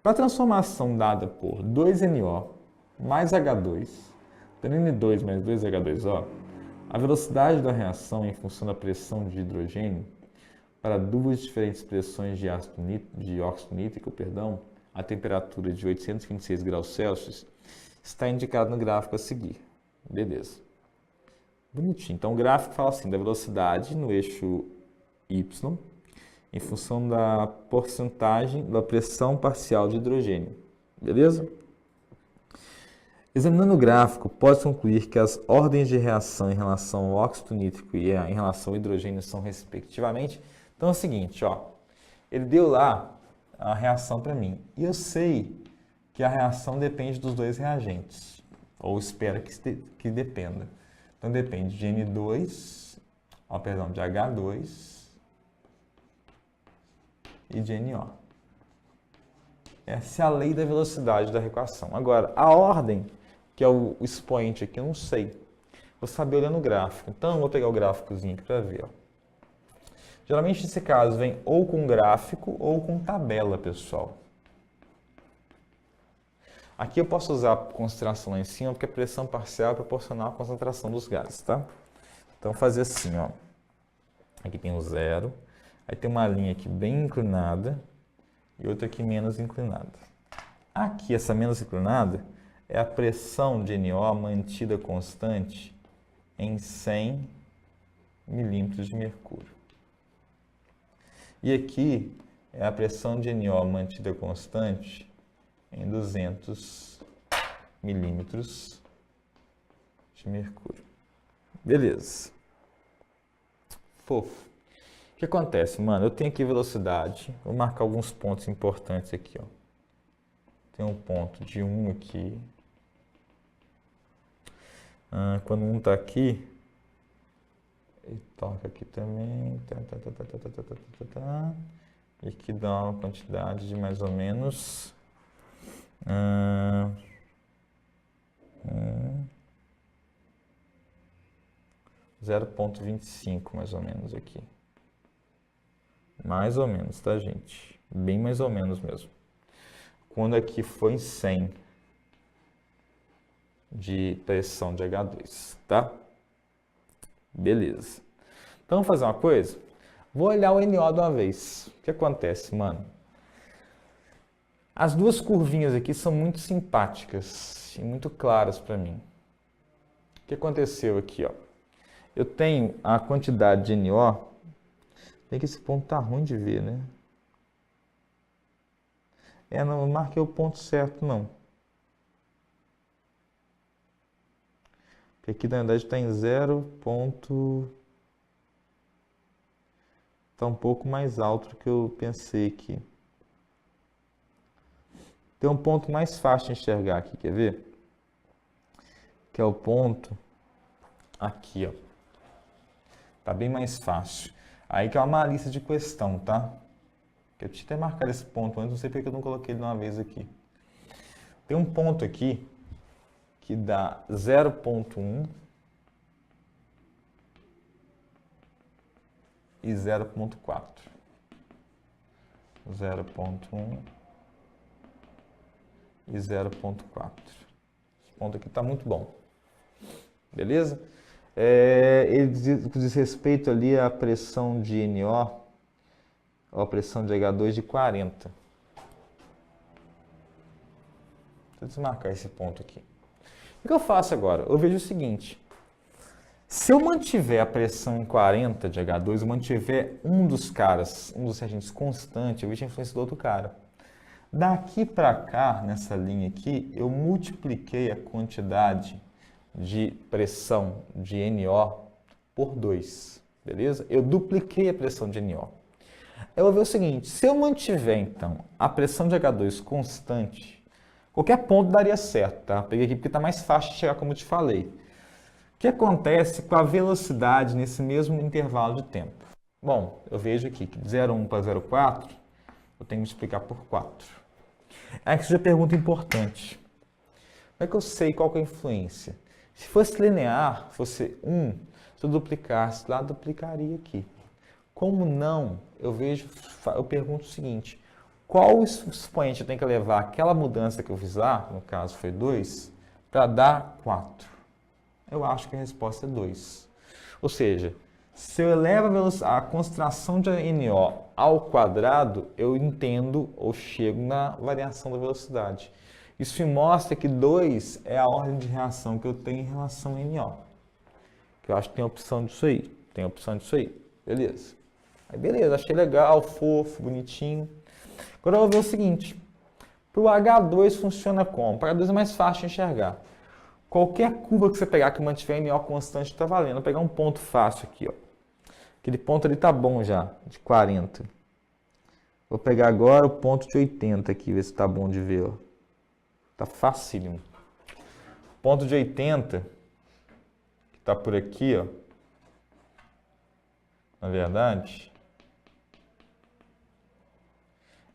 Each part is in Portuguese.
Para a transformação dada por 2NO mais H2, tendo N2 mais 2H2O, a velocidade da reação em função da pressão de hidrogênio para duas diferentes pressões de óxido nítrico, a temperatura de 826 graus Celsius, está indicado no gráfico a seguir. Beleza. Bonitinho. Então, o gráfico fala assim, da velocidade no eixo Y, em função da porcentagem da pressão parcial de hidrogênio. Beleza? Examinando o gráfico, pode concluir que as ordens de reação em relação ao óxido nítrico e em relação ao hidrogênio são respectivamente. Então é o seguinte, ó, ele deu lá a reação para mim. E eu sei que a reação depende dos dois reagentes, ou espera que dependa. Então depende de N2, de H2 e de NO. Essa é a lei da velocidade da equação. Agora, a ordem, que é o expoente aqui, eu não sei. Vou saber olhando o gráfico. Então, eu vou pegar o gráficozinho aqui para ver. Ó. Geralmente, nesse caso, vem ou com gráfico ou com tabela, pessoal. Aqui eu posso usar a concentração lá em cima, porque a pressão parcial é proporcional à concentração dos gases, tá? Então, fazer assim, ó. Aqui tem o zero. Aí tem uma linha aqui bem inclinada e outra aqui menos inclinada. Aqui, essa menos inclinada, é a pressão de NO mantida constante em 100 milímetros de mercúrio. E aqui é a pressão de NO mantida constante em 200 milímetros de mercúrio. Beleza. Fofo. O que acontece, mano? Eu tenho aqui velocidade. Vou marcar alguns pontos importantes aqui, ó. Tem um ponto de 1 aqui. Quando 1 está aqui, ele toca aqui também. E aqui dá uma quantidade de mais ou menos 0,25 mais ou menos aqui. Mais ou menos, tá, gente? Bem mais ou menos mesmo. Quando aqui foi em 100 de pressão de H2, tá? Beleza. Então, vamos fazer uma coisa? Vou olhar o NO de uma vez. O que acontece, mano? As duas curvinhas aqui são muito simpáticas e muito claras para mim. O que aconteceu aqui, ó? Eu tenho a quantidade de NO. Tem que esse ponto tá ruim de ver, né? Não marquei o ponto certo, não. Porque aqui, na verdade, está em 0. Está um pouco mais alto do que eu pensei aqui. Tem um ponto mais fácil de enxergar aqui, quer ver? Que é o ponto aqui, ó. Tá bem mais fácil. Aí que é uma lista de questão, tá? Eu tinha até marcado esse ponto antes, não sei porque eu não coloquei ele de uma vez aqui. Tem um ponto aqui que dá 0,1 e 0,4. 0,1 e 0,4. Esse ponto aqui está muito bom. Beleza? Ele diz respeito ali à pressão de NO, ou a pressão de H2 de 40. Deixa eu desmarcar esse ponto aqui. O que eu faço agora? Eu vejo o seguinte. Se eu mantiver a pressão em 40 de H2, eu mantiver um dos reagentes constante, eu vejo a influência do outro cara. Daqui para cá, nessa linha aqui, eu multipliquei a quantidade de pressão de NO por 2, beleza? Eu dupliquei a pressão de NO. Eu vou ver o seguinte, se eu mantiver, então, a pressão de H2 constante, qualquer ponto daria certo, tá? Peguei aqui porque está mais fácil de chegar, como eu te falei. O que acontece com a velocidade nesse mesmo intervalo de tempo? Bom, eu vejo aqui que de 0,1 para 0,4, eu tenho que multiplicar por 4. Aqui já pergunta importante. Como é que eu sei qual que é a influência? Se fosse linear, fosse 1, se eu duplicasse lá, duplicaria aqui. Como não, eu pergunto o seguinte, qual expoente eu tenho que levar aquela mudança que eu fiz lá, no caso foi 2, para dar 4? Eu acho que a resposta é 2. Ou seja, se eu elevo a concentração de NO ao quadrado, eu entendo ou chego na variação da velocidade. Isso me mostra que 2 é a ordem de reação que eu tenho em relação a NO. Que eu acho que tem a opção disso aí. Tem a opção disso aí. Beleza. Aí beleza, achei legal, fofo, bonitinho. Agora eu vou ver o seguinte. Para o H2 funciona como? Para o H2 é mais fácil de enxergar. Qualquer curva que você pegar que mantiver NO constante está valendo. Vou pegar um ponto fácil aqui, ó. Aquele ponto ali tá bom já, de 40. Vou pegar agora o ponto de 80 aqui, ver se tá bom de ver, ó. Tá facílimo. Ponto de 80, que tá por aqui, ó. Na verdade,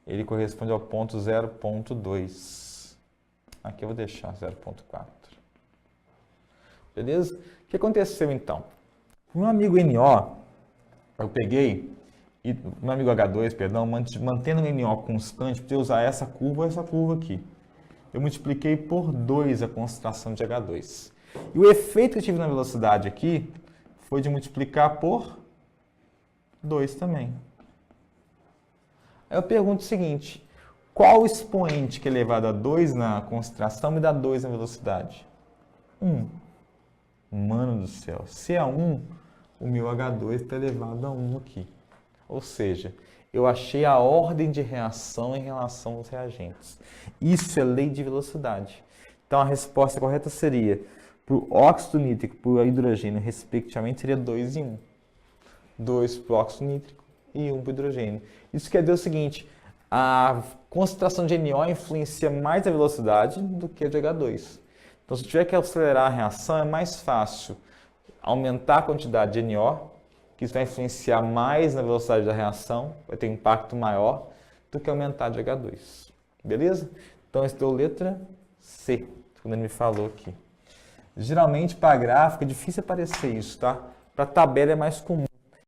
ele corresponde ao ponto 0.2. Aqui eu vou deixar 0.4. Beleza? O que aconteceu então? O meu amigo NO, eu peguei, e meu amigo H2, perdão, mantendo o NO constante, podia usar essa curva ou essa curva aqui. Eu multipliquei por 2 a concentração de H2. E o efeito que eu tive na velocidade aqui foi de multiplicar por 2 também. Aí eu pergunto o seguinte, qual expoente que é elevado a 2 na concentração me dá 2 na velocidade? 1. Mano do céu, se é 1, o meu H2 está elevado a 1 aqui. Ou seja, eu achei a ordem de reação em relação aos reagentes. Isso é lei de velocidade. Então a resposta correta seria, para o óxido nítrico e para o hidrogênio, respectivamente, seria 2 e 1. 2 para o óxido nítrico e 1 para o hidrogênio. Isso quer dizer o seguinte, a concentração de NO influencia mais a velocidade do que a de H2. Então, se eu tiver que acelerar a reação, é mais fácil aumentar a quantidade de NO, que isso vai influenciar mais na velocidade da reação, vai ter um impacto maior do que aumentar de H2. Beleza? Então, essa deu letra C, quando ele me falou aqui. Geralmente, para gráfico, é difícil aparecer isso, tá? Para tabela é mais comum